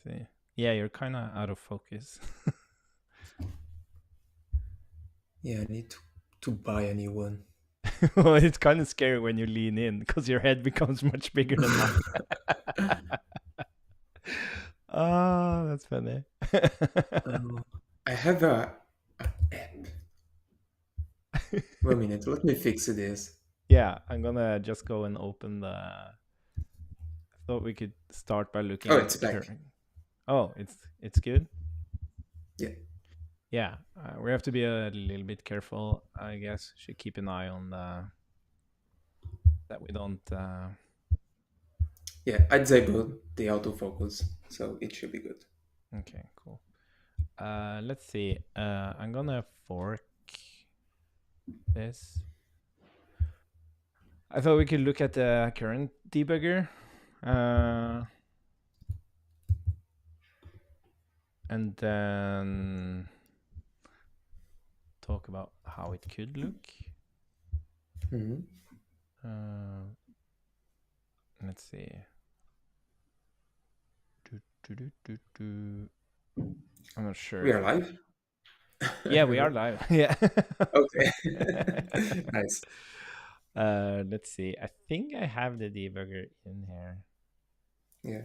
see. Yeah, you're kind of out of focus. Yeah, I need to buy a new one. Well, it's kind of scary when you lean in because your head becomes much bigger than mine. Oh, that's funny. Oh, I have a app. 1 minute, let me fix this. Yeah, I'm gonna just go and open the. I thought we could start by looking Oh, at it's the back. current. Oh, it's good. Yeah. Yeah, we have to be a little bit careful. I guess should keep an eye on that we don't. Yeah, I disabled the autofocus, so it should be good. Okay, cool. Let's see. I'm gonna fork this. I thought we could look at the current debugger. And then talk about how it could look. Hmm. Let's see. I'm not sure We if are we. live? Yeah, we are live. Yeah. Okay. Nice. Let's see. I think I have the debugger in here. Yeah.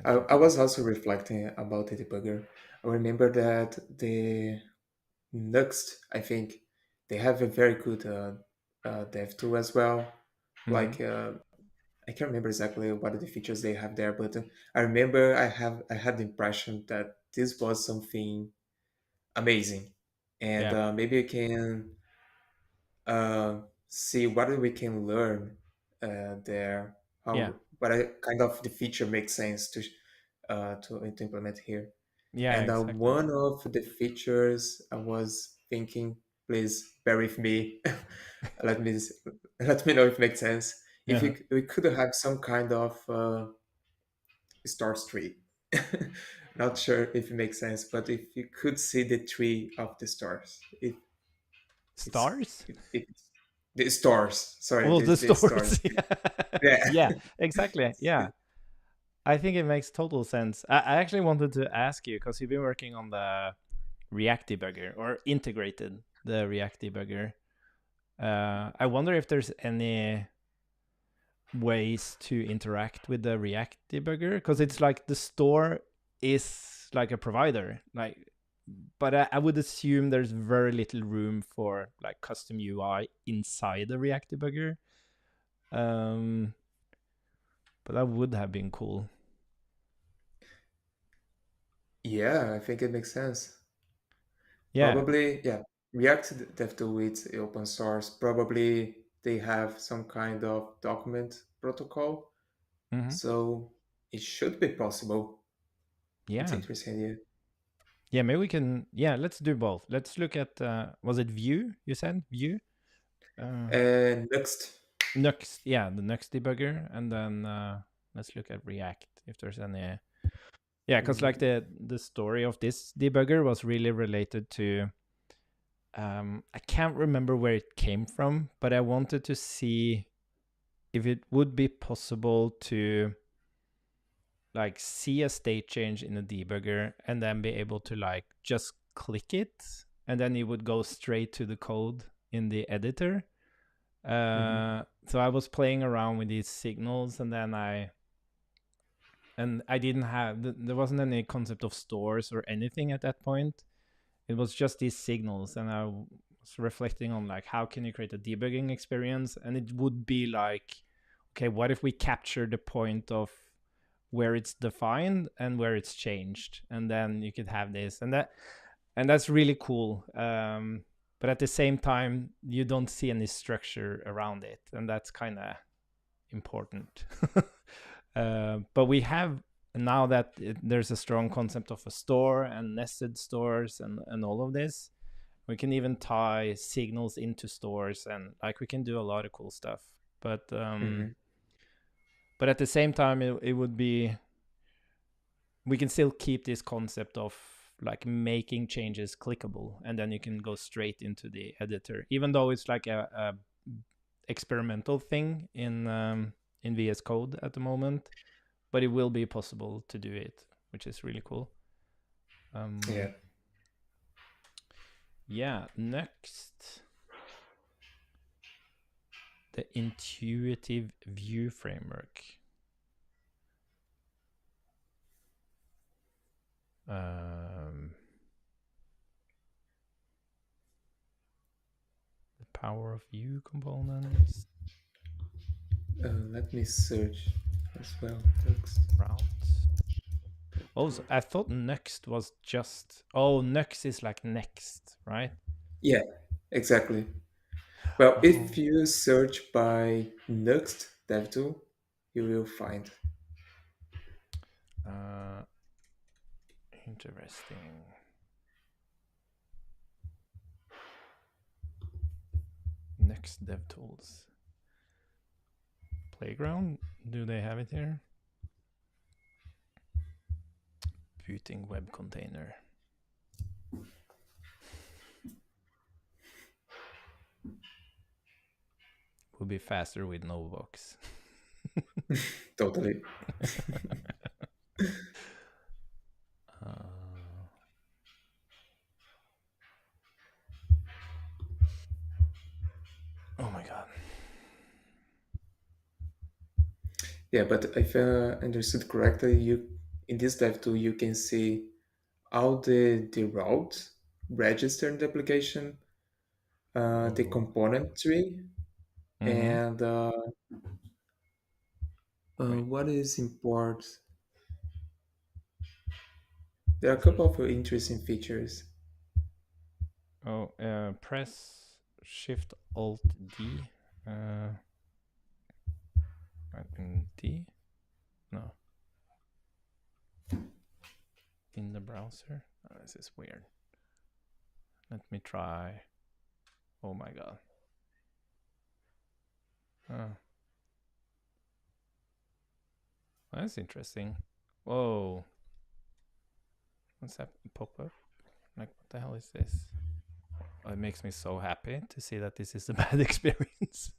I'll I check it out. was also reflecting about the debugger. I remember that the Next, I think they have a very good dev tool as well. Mm-hmm. Like I can't remember exactly what are the features they have there, but I remember I had the impression that this was something amazing, and Yeah. maybe we can see what we can learn there. Yeah. Kind of the feature makes sense to implement here. Yeah. And Exactly. one of the features I was thinking, please bear with me, let me let me know if it makes sense. If Uh-huh. we could have some kind of stars tree. Not sure if it makes sense, but if you could see the tree of the stars, if it's Stars? if it's the stars, sorry, Oh, the the stores. stars. Yeah. Yeah. Exactly. Yeah. I think it makes total sense. I actually wanted to ask you because you've been working on the React debugger or integrated the React debugger. I wonder if there's any ways to interact with the React debugger because it's like the store is like a provider, like, but I would assume there's very little room for like custom UI inside the React debugger. Um, but that would have been cool. Yeah, I think it makes sense. Yeah. Probably, yeah. React DevTool it's open source. Probably they have some kind of document protocol, Hmm. so it should be possible. It's Yeah. interesting. Yeah. Yeah. Maybe we can. Yeah. Let's do both. Let's look at. Was it Vue? You said Vue. Uh, And next, Next, yeah, the next debugger, and then let's look at React if there's any. Yeah, because like mhm. the story of this debugger was really related to. I can't remember where it came from, but I wanted to see if it would be possible to like see a state change in a debugger and then be able to like just click it, and then it would go straight to the code in the editor. Mhm. So I was playing around with these signals, and I didn't have there wasn't any concept of stores or anything at that point. It was just these signals, and I was reflecting on like how can you create a debugging experience, and it would be like, okay, what if we capture the point of where it's defined and where it's changed, and then you could have this and that's really cool. But at the same time, you don't see any structure around it, and that's kind of important. But we have now that there's a strong concept of a store and nested stores and all of this, we can even tie signals into stores, and like we can do a lot of cool stuff. But Mhm. but at the same time, it would be, we can still keep this concept of like making changes clickable, and then you can go straight into the editor, even though it's like a experimental thing in VS Code at the moment, but it will be possible to do it. which is really cool. Yeah. Yeah, next, the intuitive view framework. The power of view components. Let me search as well. Thanks. Routes. Oh, so I thought next was just. Oh, next is like next, right? Yeah, exactly. Well, Oh, if you search by Next DevTool, you will find. uh, interesting. Next DevTools. Playground. Do they have it here? Booting web container. Would be faster with no box. Totally. Oh my god. Yeah, but if I understood correctly, you in this DevTool you can see all the routes registered in the application, the Oh. component tree, Mm-hmm. and Wait. what is important. There are a couple of interesting features. Oh, press Shift Alt D. D? No. In the browser? Oh, this is weird. Let me try. Oh my god. Oh, that's interesting. Whoa. What's that pop up? Like, what the hell is this? Oh, it makes me so happy to see that this is a bad experience.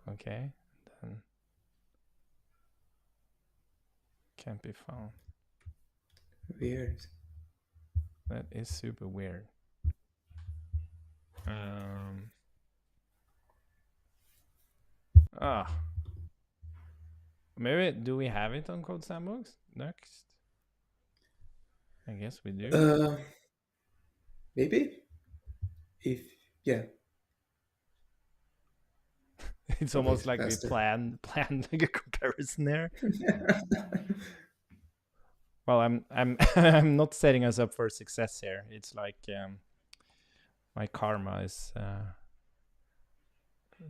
Okay. Then can't be found. Weird. That is super weird. Ah. Maybe do we have it on Code Sandbox next? I guess we do. Maybe if yeah, It's probably almost like we faster. planned like a comparison there. Well, I'm I'm not setting us up for success here. It's like my karma is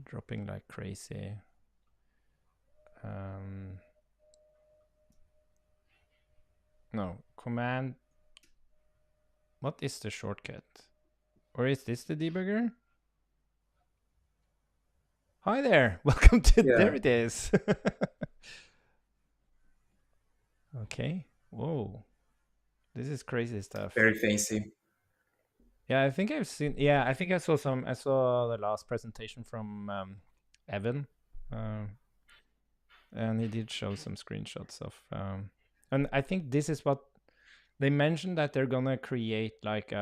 dropping like crazy. No, command. What is the shortcut? Or is this the debugger? Hi there. Welcome to. There Yeah, it is. Okay. Whoa. This is crazy stuff. very fancy. Yeah, I think I've seen. Yeah, I think I saw some. I saw the last presentation from Evan, and he did show some screenshots of. And I think this is what they mentioned, that they're gonna create like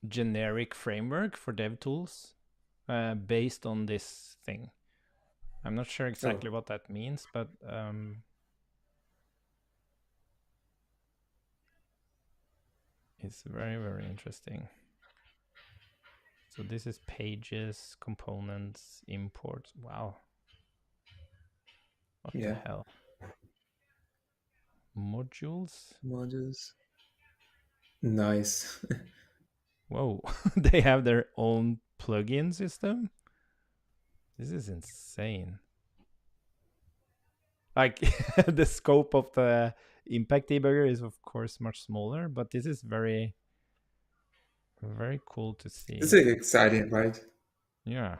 generic framework for dev tools based on this thing. I'm not sure Oh, exactly what that means, but it's very, very interesting. So this is pages, components, imports. Wow. What the yeah. hell? Modules? Modules. Nice. Whoa. They have their own plugin system? This is insane. Like the scope of the impact debugger is of course much smaller, but this is very, very cool to This see. is exciting, right? Yeah.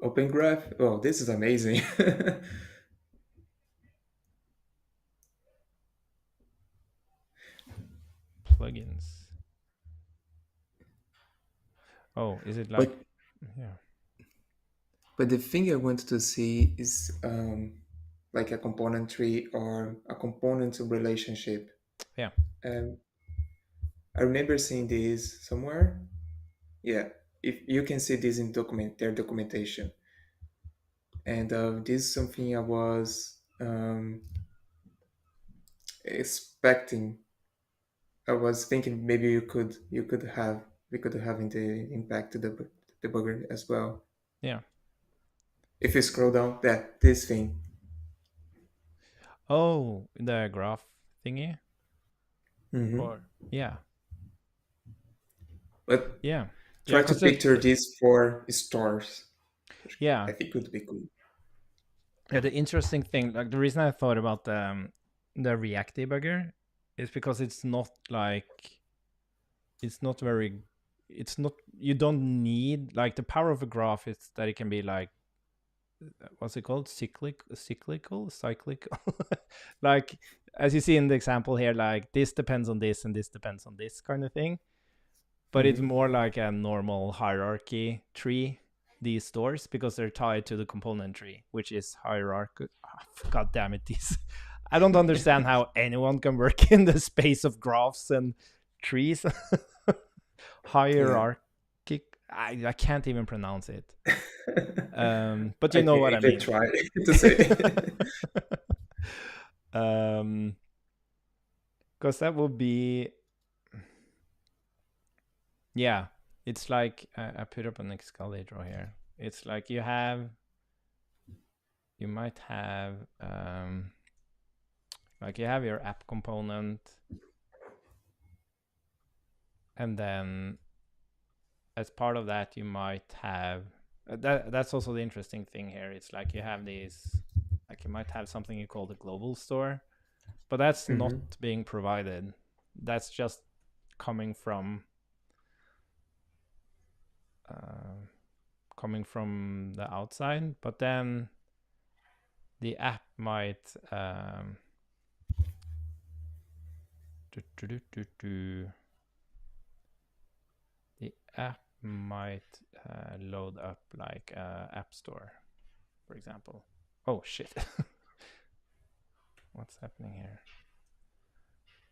Open Graph. Oh, this is amazing. Plugins. Oh, is it like, But yeah. But the thing I want to see is like a component tree or a component relationship. Yeah. Um, I remember seeing this somewhere. Yeah, if you can see this in their documentation, and this is something I was expecting. I was thinking maybe you could have we could have in the impact to the debugger as well. Yeah. If you scroll down, that this thing. Oh, the graph thingy? Hmm. Or yeah. But Yeah. Yeah, try to because picture this for stars. yeah. I think would be cool. Yeah, the interesting thing, like the reason I thought about the React debugger is because it's not very it's not you don't need like the power of a graph is that it can be like what's it called cyclical like as you see in the example here, like this depends on this and this depends on this kind of thing, but it's Hmm. more like a normal hierarchy tree, these stores, because they're tied to the component tree, which is hierarchy. Oh, god damn it, these I don't understand how anyone can work in the space of graphs and trees. Yeah. Hierarchic, I can't even pronounce it. But I you know can what I even mean. try to say. um because that would be, yeah, it's like I put up an escalator here. It's like you might have like you have your app component, and then as part of that you might have that's also the interesting thing here. It's like you have these, like you might have something you call the global store, but that's not Hmm. being provided. That's just coming from uh, the outside, but then the app might do, do, do, do, do. The app might load up like app store, for example. Oh shit. What's happening here?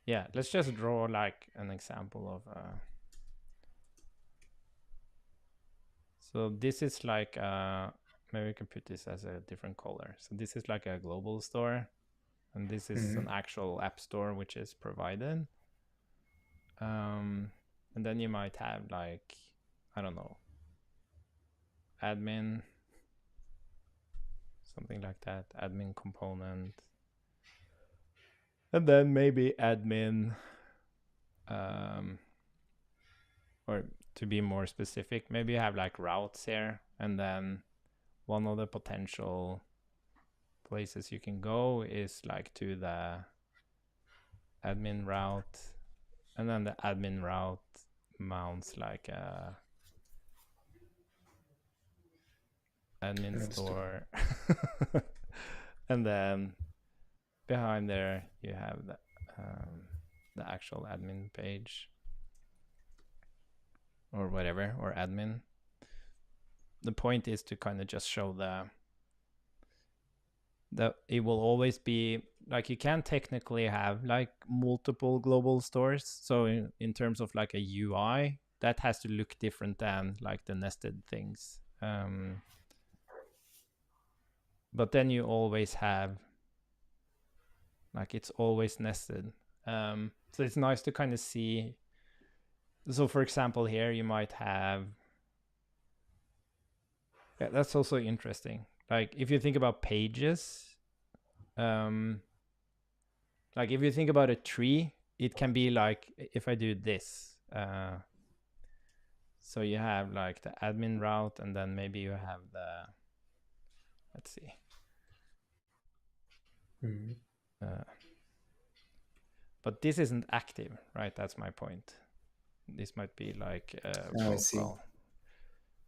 Yeah, let's just draw like an example of so this is like maybe we can put this as a different color. So this is like a global store, and this is Hmm. an actual app store which is provided. And then you might have like, I don't know, admin, something like that, admin component, and then maybe admin, um, or to be more specific, maybe you have like routes here, and then one of the potential places you can go is like to the admin route, and then the admin route mounts like a admin Understood. store. And then behind there you have the actual admin page or whatever, or admin. The point is to kind of just show that it will always be like you can technically have like multiple global stores. So in terms of like a UI, that has to look different than like the nested things. But then you always have like it's always nested. So it's nice to kind of see. So for example, here you might have, yeah, that's also interesting. Like if you think about pages, um, like if you think about a tree, it can be like if I do this. So you have like the admin route, and then maybe you have the, let's see, Hmm. uh, but this isn't active, right? That's my point. This might be like I see. vocal.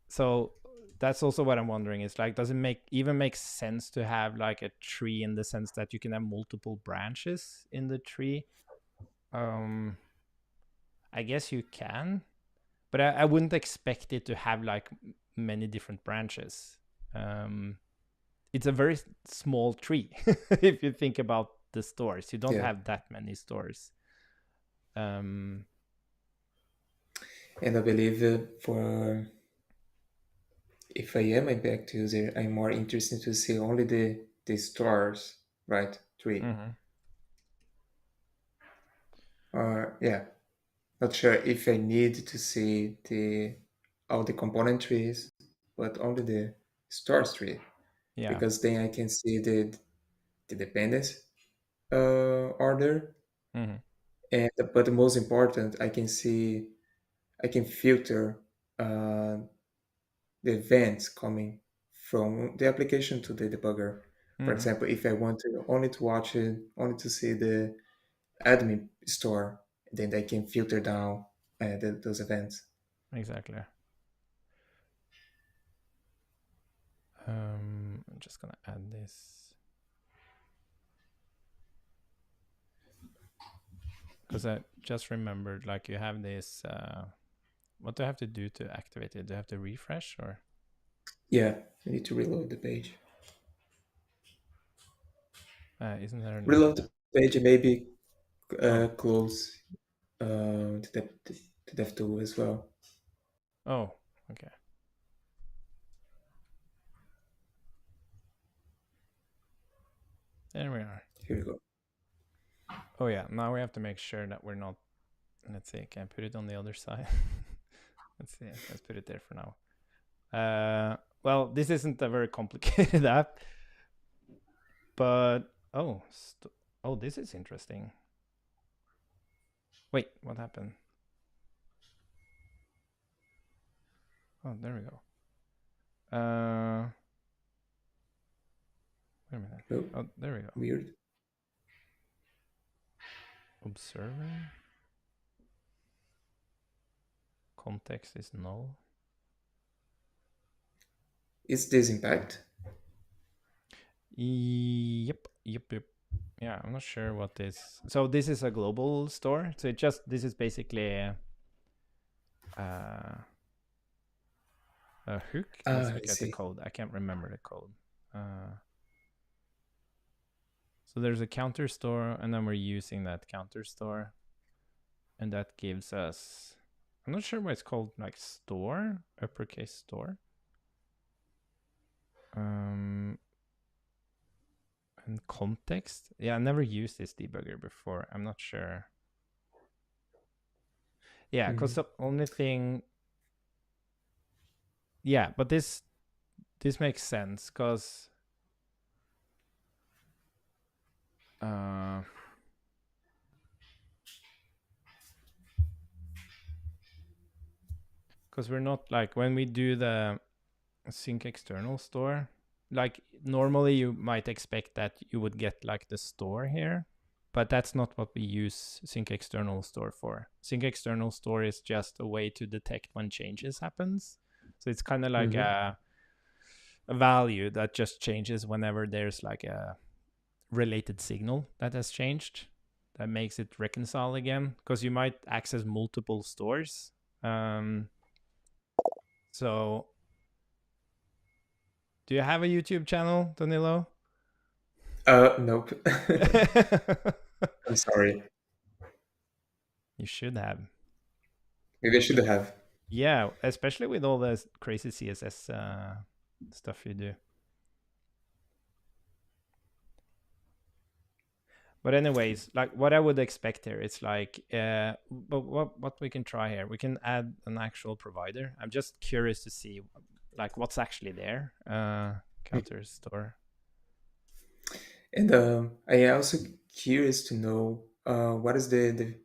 So that's also what I'm wondering is like, does it make sense to have like a tree in the sense that you can have multiple branches in the tree? Um, I guess you can, but I wouldn't expect it to have like many different branches. it's a very small tree. If you think about the stores, you don't Yeah. have that many stores. And I believe for if I am a backed user, I'm more interested to see only the stars, right? Tree. Mhm. Or yeah, not sure if I need to see the all the component trees, but only the stars tree, Yeah. because then I can see the dependence order, Mhm. and but the most important, I can filter the events coming from the application to the debugger. For Mhm. example, if I want to only to watch it, only to see the admin store, then I can filter down those events. Exactly. I'm just gonna add this because I just remembered, like, you have this. What do I have to do to activate it? Do I have to refresh, or Yeah, I need to reload the page. isn't there like Reload a? the page and maybe Oh, close the DevTool as well. oh, okay. There we are. Here we go. Oh yeah. Now we have to make sure that we're not. Let's see. Can I put it on the other side? Let's see. Let's put it there for now. Well, this isn't a very complicated app, but oh, this is interesting. Wait, what happened? Oh, there we go. Wait a minute. Oh, Oh, there we go. weird. Observer. Context is null. Is this impact? Yep. Yeah, I'm not sure what this. So this is a global store. So this is basically a hook. Let's Ah, I look at the see. code. I can't remember the code. So there's a counter store, and then we're using that counter store, and that gives us. I'm not sure why it's called like store, uppercase store. And context. Yeah, I never used this debugger before. I'm not sure. Yeah, because Mhm. the only thing. Yeah, but this makes sense because we're not like when we do the sync external store, like normally you might expect that you would get like the store here, but that's not what we use sync external store for. Sync external store is just a way to detect when changes happens. So it's kind of like Mhm. a value that just changes whenever there's like a related signal that has changed that makes it reconcile again, because you might access multiple stores. So do you have a YouTube channel, Danilo? Nope. I'm sorry. You should have. Maybe I should have. Yeah, especially with all the crazy CSS stuff you do. But anyways, like what I would expect here, it's like, but what we can try here, we can add an actual provider. I'm just curious to see, like, what's actually there. Counter store. And I am also curious to know what is the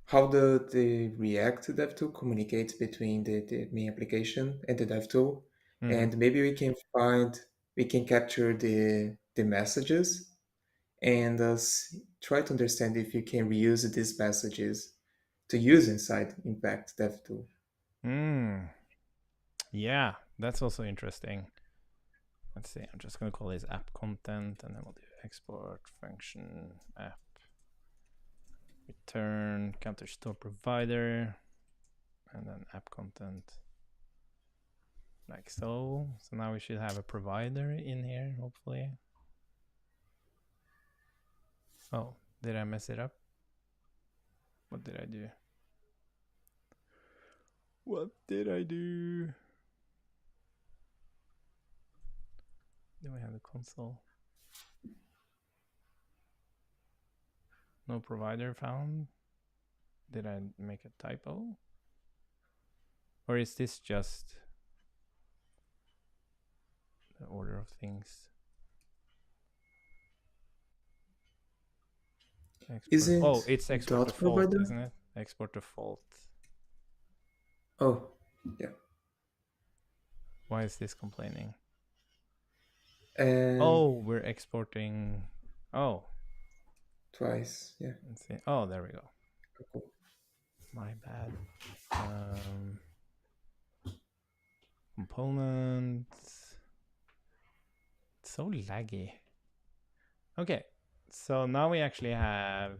how the React DevTool communicates between the main application and the DevTool, Mm-hmm. and maybe we can capture the messages and try to understand if you can reuse these messages to use inside Impact DevTool. Mm. Yeah, that's also interesting. Let's see. I'm just gonna call this app content, and then we'll do export function app return counter store provider, and then app content. like so. So now we should have a provider in here, hopefully. Oh, did I mess it up? What did I do? What did I do? Do we have the console? No provider found. Did I make a typo? Or is this just the order of things? Export. Oh, Isn't it's export dot default, provider? isn't it? Export default. Oh, yeah. Why is this complaining? And Oh, we're exporting. Oh, twice, yeah. let's see. Oh, there we go. Cool. My bad. Components. It's so laggy. Okay, so now we actually have.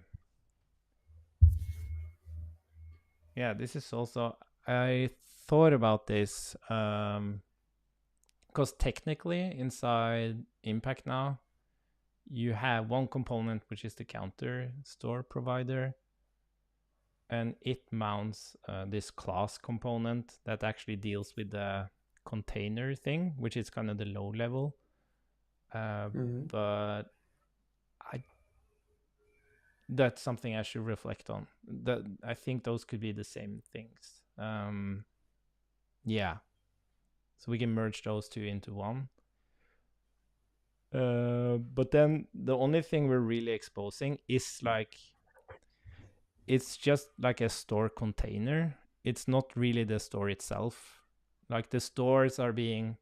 Yeah, this is also. I thought about this because technically inside Impact now, you have one component which is the counter store provider, and it mounts this class component that actually deals with the container thing, which is kind of the low level. Mhm. But that's something I should reflect on. That I think those could be the same things. Yeah, so we can merge those two into one. But then the only thing we're really exposing is like it's just like a store container. It's not really the store itself. Like the stores are being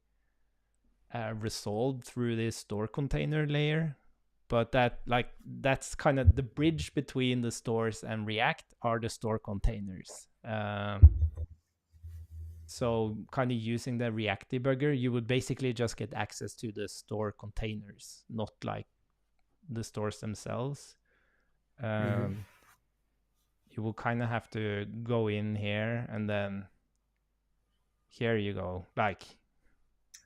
resolved through this store container layer, but that's kind of the bridge between the stores and React are the store containers. So kind of using the React debugger, you would basically just get access to the store containers, not like the stores themselves. Mhm. You will kind of have to go in here and then here you go. Like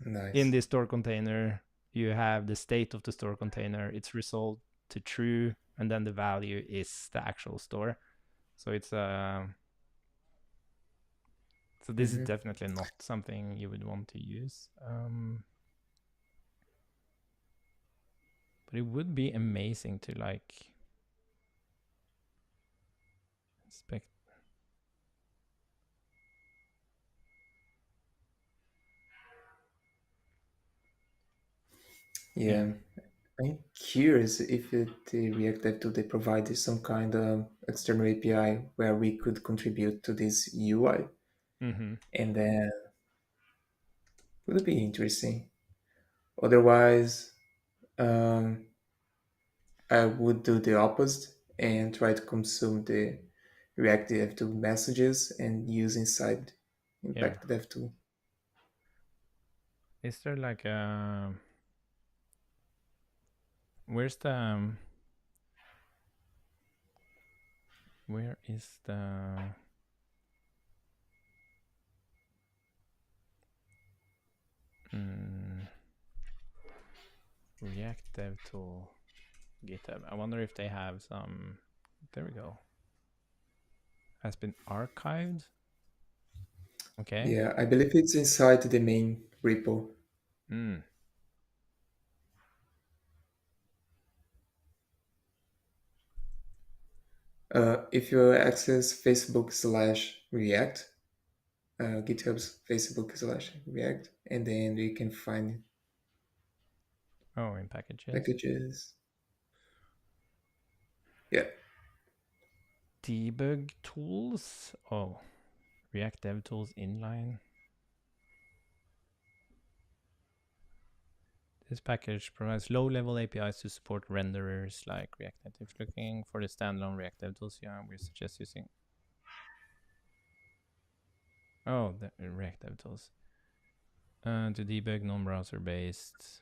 in Nice. this store container, you have the state of the store container. It's resolved to true, and then the value is the actual store. So it's so this is Mhm. definitely not something you would want to use. But it would be amazing to like inspect. Yeah. Yeah. I'm curious if the React Dev Tool they provide some kind of external API where we could contribute to this UI, Mm-hmm. and then would it be interesting? Otherwise, um, I would do the opposite and try to consume the React Dev Tool messages and use inside Here. Impact Dev Tool. Is there like a where's the where is the React Dev Tool GitHub? I wonder if they have some. There we go. Has been archived. Okay. Yeah, I believe it's inside the main repo. Mm. If you access Facebook/React, GitHub's Facebook/React, and then you can find Oh, in packages. packages. Yeah, Debug tools. Oh, React Dev Tools inline. This package provides low-level APIs to support renderers like React Native. Looking for the standalone React Dev Tools, yeah, we suggest using. Oh, the React Dev Tools. To debug non-browser based.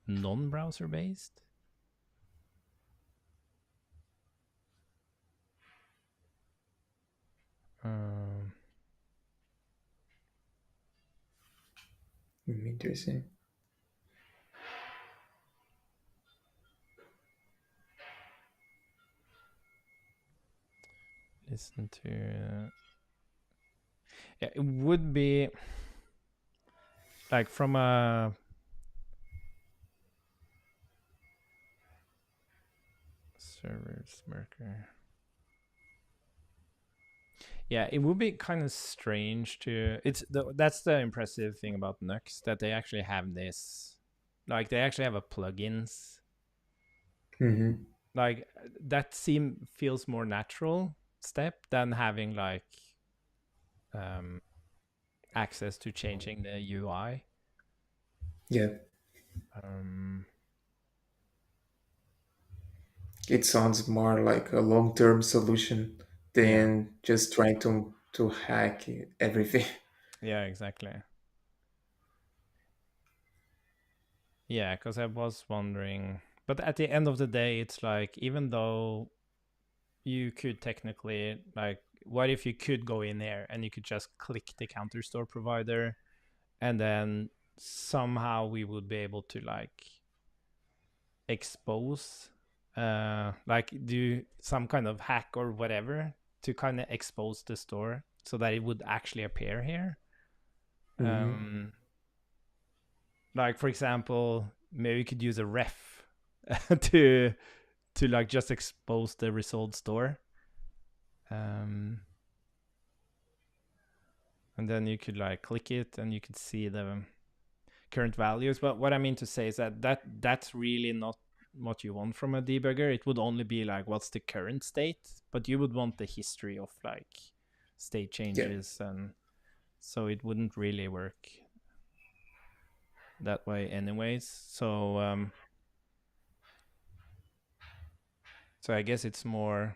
Non-browser based? Um, Interesting. Listen to. Yeah, it would be like from a server smirker. Yeah, it would be kind of strange to. That's the impressive thing about Nux, that they actually have this. Like they actually have a plugins. Hmm. Like that feels more natural step than having like um access to changing the UI. Yeah, Um, it sounds more like a long-term solution yeah, than just trying to hack everything. yeah, exactly. Yeah, because I was wondering, but at the end of the day, it's like even though you could technically like, what if you could go in there and you could just click the counter store provider, and then somehow we would be able to like expose, like do some kind of hack or whatever to kind of expose the store so that it would actually appear here. Hmm. Um, like for example, maybe we could use a ref to like just expose the result store. Um, and then you could like click it and you could see the current values. But what I mean to say is that that's really not what you want from a debugger. It would only be like what's the current state, but you would want the history of like state Yeah. changes, and so it wouldn't really work that way anyways. So I guess it's more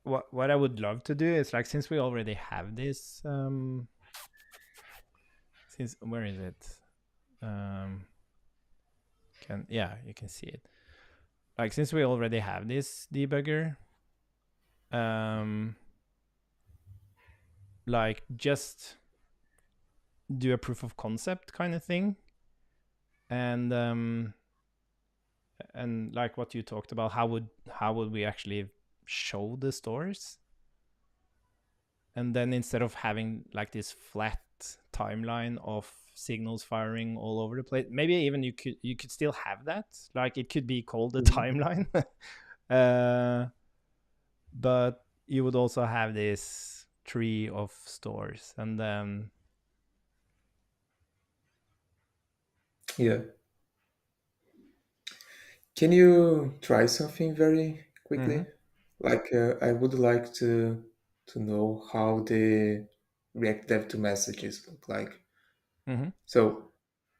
what I would love to do is like, since we already have this since where is it? Um can Yeah, you can see it. Like since we already have this debugger, um like just do a proof of concept kind of thing, and like what you talked about, how would we actually show the stores, and then instead of having like this flat timeline of signals firing all over the place, maybe even you could still have that, like it could be called the Hmm. timeline. uh but you would also have this tree of stores, and then Yeah. Can you try something very mm-hmm, quickly? Like, I would like to know how the React Dev to messages look like. mm-hmm, So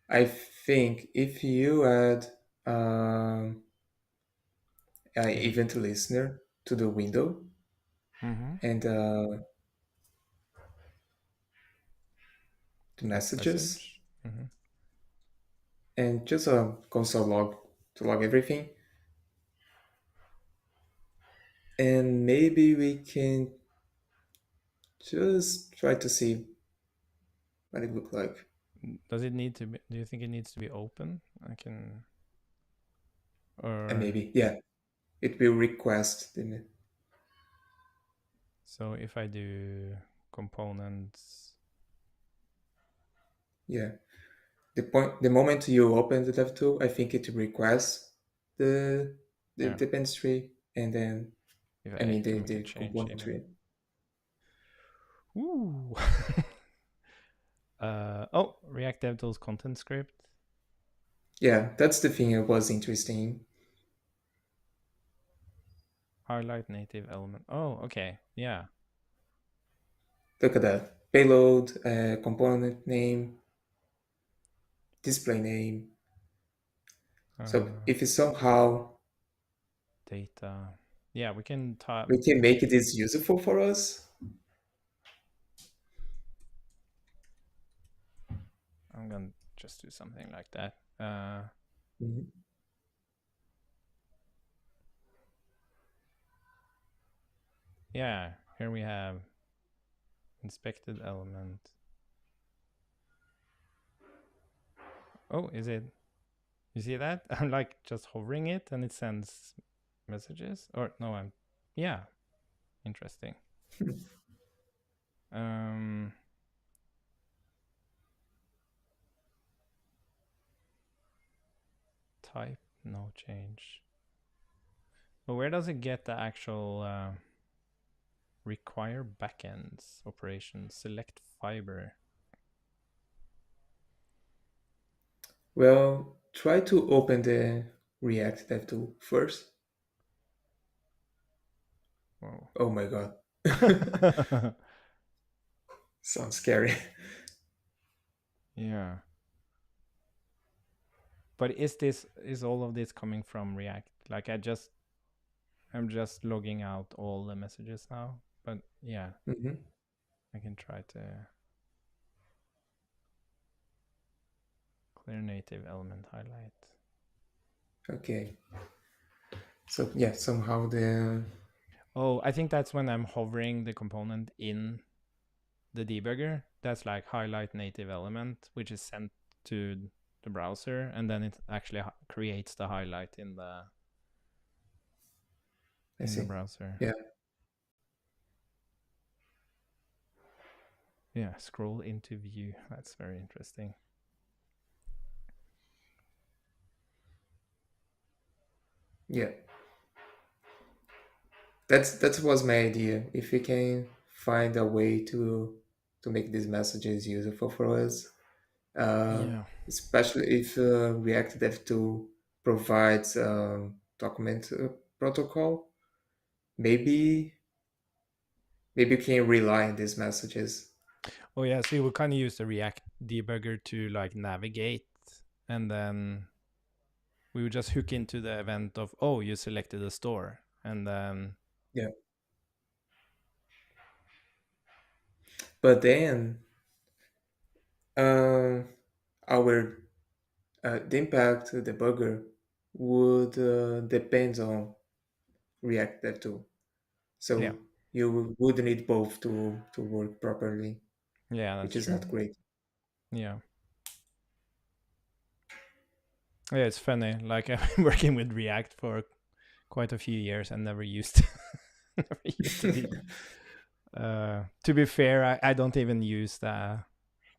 I think if you add um, an in event listener to the window mm-hmm, and the messages message, mm-hmm. and just a console log to log everything, and maybe we can just try to see what it look like. Does it need to be? Do you think it needs to be open? I can, And or maybe, yeah, it will request the, so if I do components, yeah. The moment you open the DevTool, I think it requests the yeah. depends tree, and then If I mean I make a the change component even. tree. Ooh. Oh, React DevTools content script. Yeah, that's the thing that was interesting. Highlight native element. Oh, okay. Yeah. Look at that payload, component name, display name. So Uh, if it somehow Data. Yeah, we can type. we can make this useful for us. I'm gonna just do something like that. Mhm. Yeah. Here we have inspected element. Oh, is it? You see that? I'm like just hovering it and it sends messages. Or no, I'm yeah, interesting. Um type no change. But where does it get the actual require backends operations? Select fiber. Well, try to open the React Dev tool first. Whoa. Oh my god. Sounds scary. Yeah. But is all of this coming from React? Like I'm just logging out all the messages now. But yeah, Mhm. I can try to clear native element highlight. Okay. So yeah, somehow the Oh, I think that's when I'm hovering the component in the debugger. That's like highlight native element, which is sent to the browser, and then it actually creates the highlight I in the see. browser. Yeah. Yeah, scroll into view. That's very interesting. Yeah. That was my idea. If we can find a way to make these messages useful for us, Yeah. especially if React Dev 2 provides document protocol, maybe maybe you can rely on these messages. Oh yeah, so you would kind of use the React debugger to like navigate, and then we would just hook into the event of, oh, you selected a store, and then Yeah. But then uh, our the impact debugger would depend on React Dev 2. yeah, So you would need both to work properly, yeah, which that's is true. not great. Yeah. Yeah, it's funny. Like I've been working with React for quite a few years and never used never used it. To be fair, I don't even use the.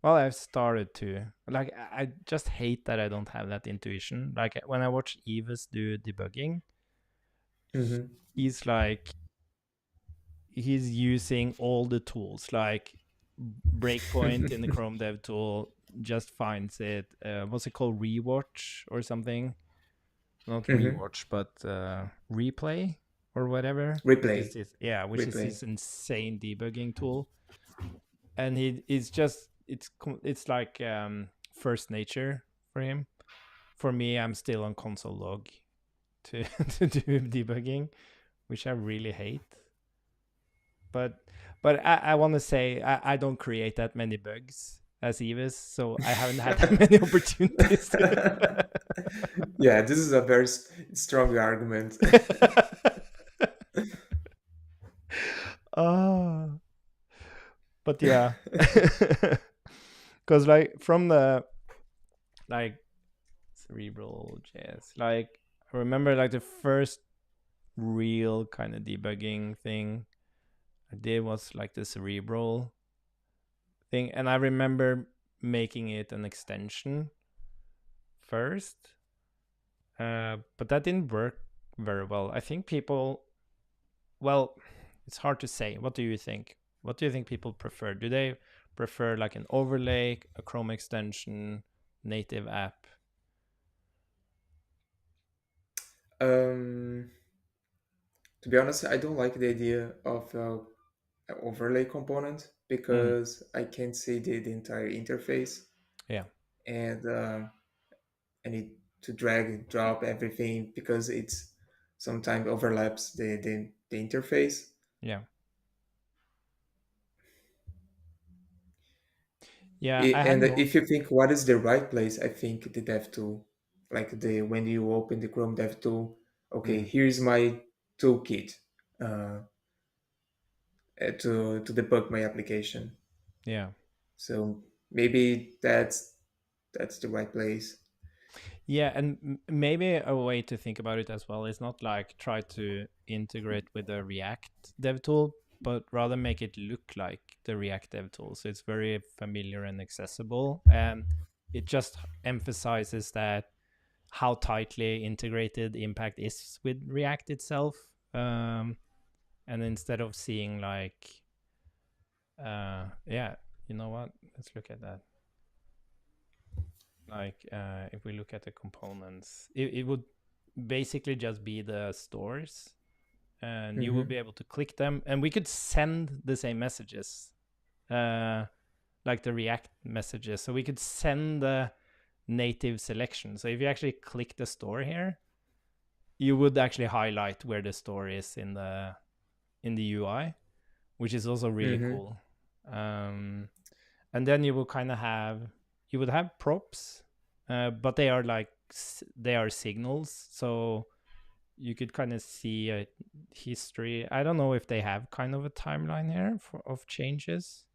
Well, I've started to. Like I just hate that I don't have that intuition. Like when I watch Evis do debugging, Hmm. he's like he's using all the tools, like breakpoint in the Chrome Dev tool just finds it. What's it called? Rewatch or something? Not Hmm. rewatch, but replay or whatever, which is Replay, this, yeah, which is replay. this insane debugging tool. And it's just it's like first nature for him. For me, I'm still on console log to to do debugging, which I really hate. But I want to say I don't create that many bugs as Evis, so I haven't had that many opportunities to. Yeah, this is a very strong argument. Oh, but yeah, because like from the like cerebral jazz, like I remember like the first real kind of debugging thing I did was like the cerebral thing, and I remember making it an extension first, but that didn't work very well. I think people, well, it's hard to say. What do you think? What do you think people prefer? Do they prefer like an overlay, a Chrome extension, native app? um, to be honest, I don't like the idea of an overlay component Mm, because I can't see the entire interface, yeah, and I need to drag and drop everything because it's sometimes overlaps the interface. yeah, yeah. I had And no. if you think what is the right place, I think the dev tool, like the when you open the Chrome dev tool, okay, Mm, here's my toolkit uh, to debug my application. yeah. So maybe that's the right place. Yeah, and maybe a way to think about it as well is not like try to integrate with the React dev tool, but rather make it look like the React dev tool. So it's very familiar and accessible, and it just emphasizes that how tightly integrated Impact is with React itself. And instead of seeing like, yeah, you know what? Let's look at that. Like if we look at the components, it would basically just be the stores, and you will Mm-hmm. be able to click them, and we could send the same messages, uh, like the React messages. So we could send the native selection. So if you actually click the store here, you would actually highlight where the store is in the UI, which is also really Mm-hmm. cool. And then you will kind of have you would have props, but they are like they are signals, so you could kind of see a history. I don't know if they have kind of a timeline here of changes.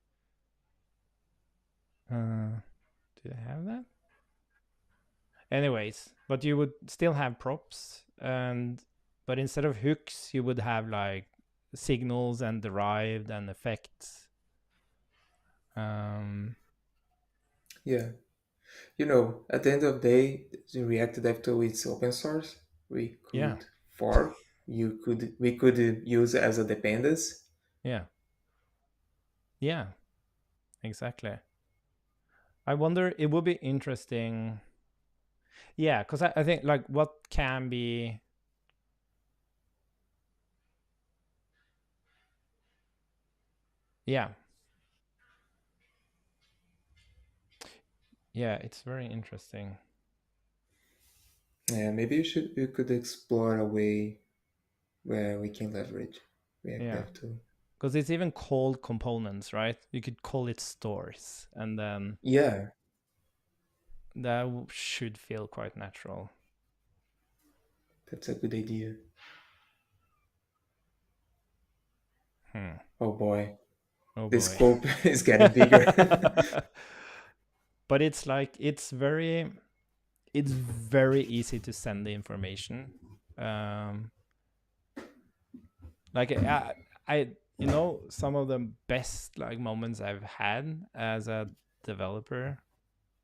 Do they have that? Anyways, but you would still have props, and but instead of hooks, you would have like signals and derived and effects. Um, Yeah. At the end of the day, the React Dev Tool is open source. We yeah, could fork. We could use as a dependence. yeah, yeah, exactly. I wonder. It would be interesting. Yeah, because I think like what can be. Yeah, yeah, it's very interesting. Yeah, maybe you could explore a way where we can leverage React Yeah, Dev Tool. because it's even called components, right? You could call it stores, and then Yeah, that should feel quite natural. that's a good idea. Hmm. Oh boy, Oh the boy. scope is getting bigger. But it's like it's very easy to send the information. Um, like I some of the best like moments I've had as a developer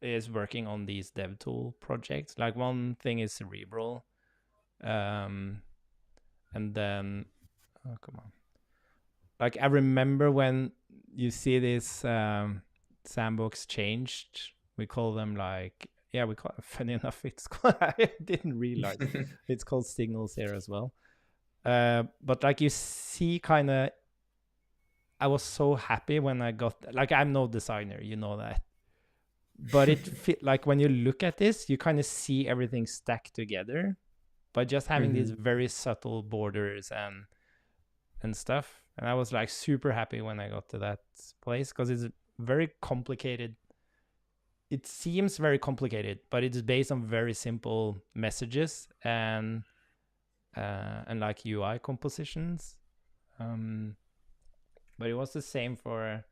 is working on these dev tool projects. Like one thing is Cerebral, um, and then oh come on, like I remember when you see this sandbox changed. We call them like yeah, we call it, funny enough, it's called, I didn't realize it's called signals here as well. But like you see, kind of, I was so happy when I got like I'm no designer, you know that, but it fit like when you look at this, you kind of see everything stacked together by just having these Hmm. very subtle borders and stuff. And I was like super happy when I got to that place because it's very complicated. It seems very complicated, but it's based on very simple messages and like UI compositions. Um, but it was the same for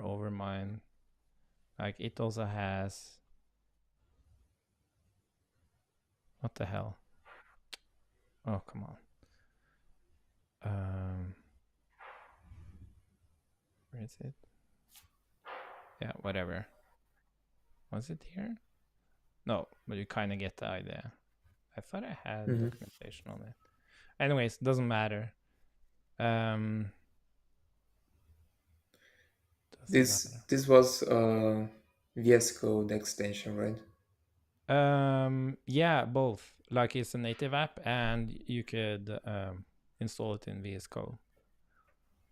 Overmind. Like it also has what the hell? Oh come on. Um, where is it? Yeah, whatever. Was it here? No, but you kind of get the idea. I thought I had Hmm. documentation on it. Anyways, doesn't matter. Um, doesn't This matter. this was VS Code extension, right? Yeah, both. Like it's a native app, and you could install it in VS Code.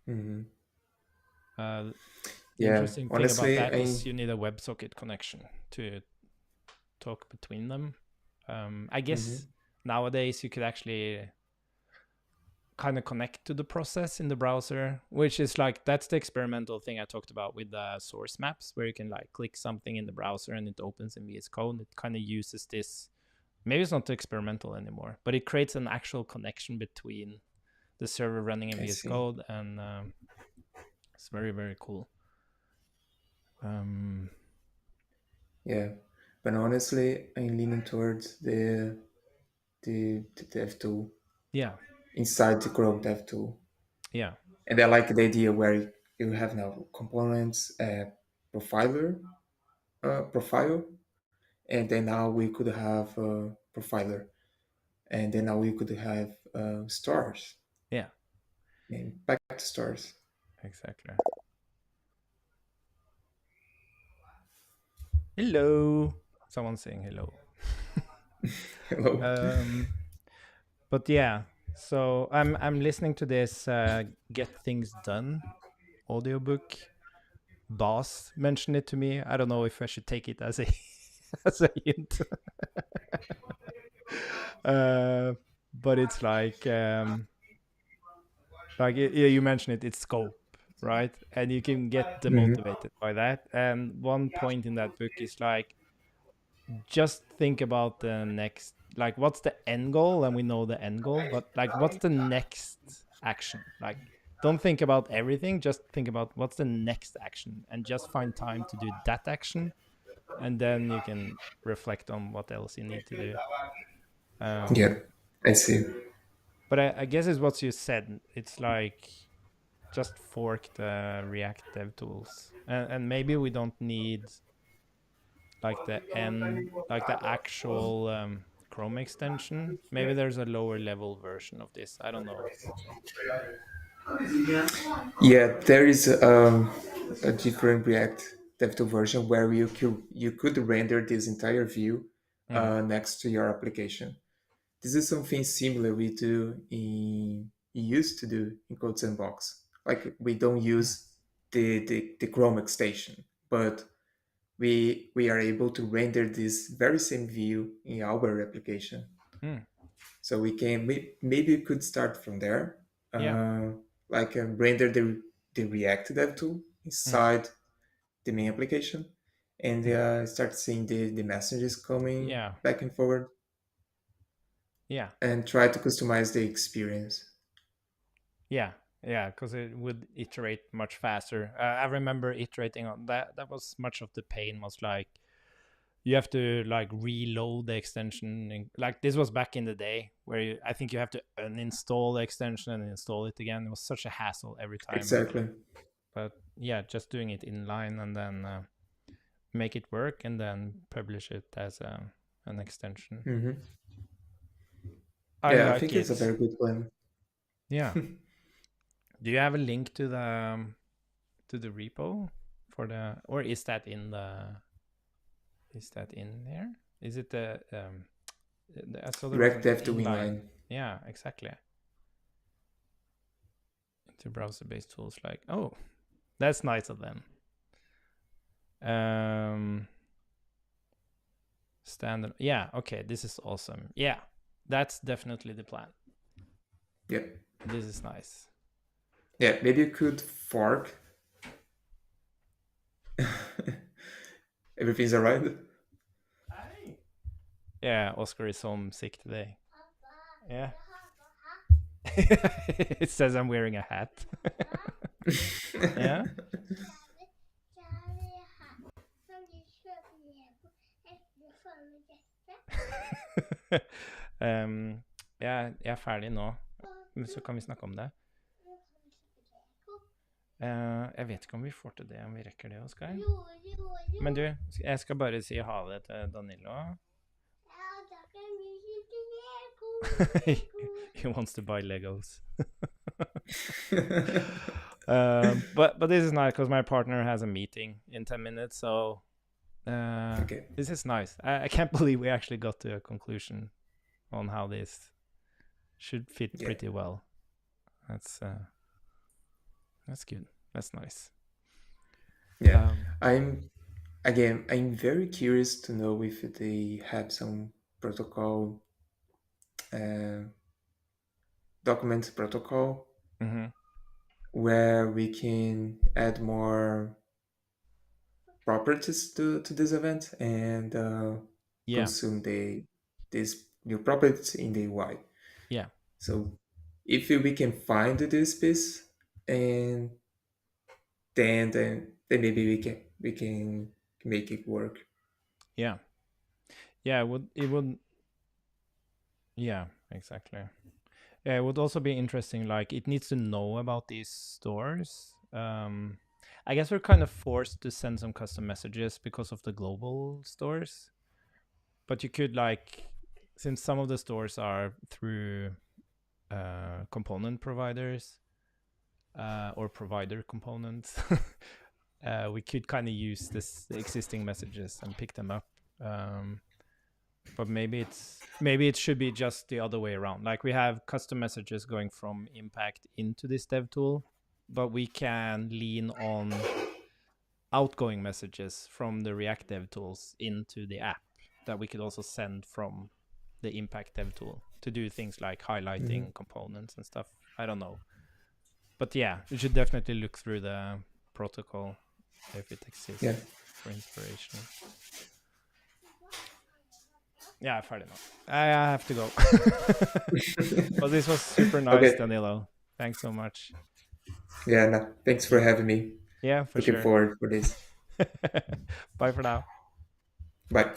Hmm. Uh, the Yeah, interesting thing about honestly, that is you need a WebSocket connection to talk between them. I guess hmm nowadays you could actually kind of connect to the process in the browser, which is like that's the experimental thing I talked about with the source maps, where you can like click something in the browser and it opens in VS Code. It kind of uses this. Maybe it's not experimental anymore, but it creates an actual connection between the server running in I VS see. Code, and it's very very cool. Um, Yeah, But honestly, I'm leaning towards the dev tool Yeah, inside the Chrome dev tool. yeah, And I like the idea where you have now components, profiler, profile, and then now we could have profiler, and then now we could have stars yeah, and back to stars. exactly. Hello. Someone saying hello. Hello. um, but yeah, so I'm listening to this Get Things Done audiobook. Boss mentioned it to me. I don't know if I should take it as a as a hint. uh, but it's yeah, you mentioned it. It's scope, right? And you can get Hmm. demotivated by that. And one point in that book is like, just think about the next, like, what's the end goal? And we know the end goal, but like, what's the next action? Like, don't think about everything. Just think about what's the next action, and just find time to do that action, and then you can reflect on what else you need to do. Yeah, Um, I see. but I guess it's what you said. It's like, just fork the React dev tools, and maybe we don't need like the actual Chrome extension. Maybe there's a lower level version of this. I don't know. Yeah, there is a different React DevTools version where you could render this entire view Mm, next to your application. This is something similar we do we used to do in Code Sandbox. Like we don't mm, use the Chrome extension, but we are able to render this very same view in our application. mm, So maybe we could start from there, yeah, uh, like render the React dev tool mm, inside the main application, and mm, start seeing the messages coming yeah, back and forward, yeah, and try to customize the experience. yeah, yeah, because it would iterate much faster. I remember iterating on that. That was much of the pain. Was like, you have to like reload the extension, and like, this was back in the day where I think you have to uninstall the extension and install it again. It was such a hassle every time. Exactly. But yeah, just doing it inline, and then make it work, and then publish it as an extension. Hmm. I Yeah, I like think it's a it. very good plan. Yeah. Do you have a link to the repo for the, or is that in the, is that in there? Is it I saw there was React an dev to inline. inline. Yeah, exactly. Into browser-based tools, like, oh, that's nice of them. Um, standard. Yeah. Okay. This is awesome. Yeah, that's definitely the plan. Yeah. This is nice. Yeah, maybe you could fork. Everything's alright. Yeah, Oscar is home sick today. Yeah. It says I'm wearing a hat. Yeah. Ja, jeg er ferdig nå, så kan vi snakke om det. Jeg vet ikke om vi får til det, om vi rekker det, Oskar. Men du, jeg skal bare si ha det til Danilo. He wants to buy Legos. But this is nice because my partner has a meeting in 10 minutes, so Okay. this is nice. I can't believe we actually got to a conclusion on how this should fit Yeah. pretty well. That's good. That's nice. Yeah. I'm I'm very curious to know if they have some protocol, uh, document protocol Mm-hmm. where we can add more properties to this event and Yeah, consume these new properties in the UI. yeah, So if we can find this piece, and then maybe we can make it work. yeah. Yeah, it would yeah, exactly. Yeah, it would also be interesting. Like, it needs to know about these stores. I guess we're kind of forced to send some custom messages because of the global stores. But you could, like, since some of the stores are through component providers or provider components, we could kind of use this existing messages and pick them up. But maybe it should be just the other way around. Like, we have custom messages going from Impact into this dev tool, but we can lean on outgoing messages from the React dev tools into the app that we could also send from the Impact dev tool to do things like Mhm. highlighting components and stuff. I don't know. But yeah, you should definitely look through the protocol if it Yeah. exists for inspiration. Yeah, fair enough. I have to go. But this was super nice, Okay. Danilo. Thanks so much. Yeah. No, thanks for having me. Yeah, for Looking sure. forward for this. Bye for now. Bye.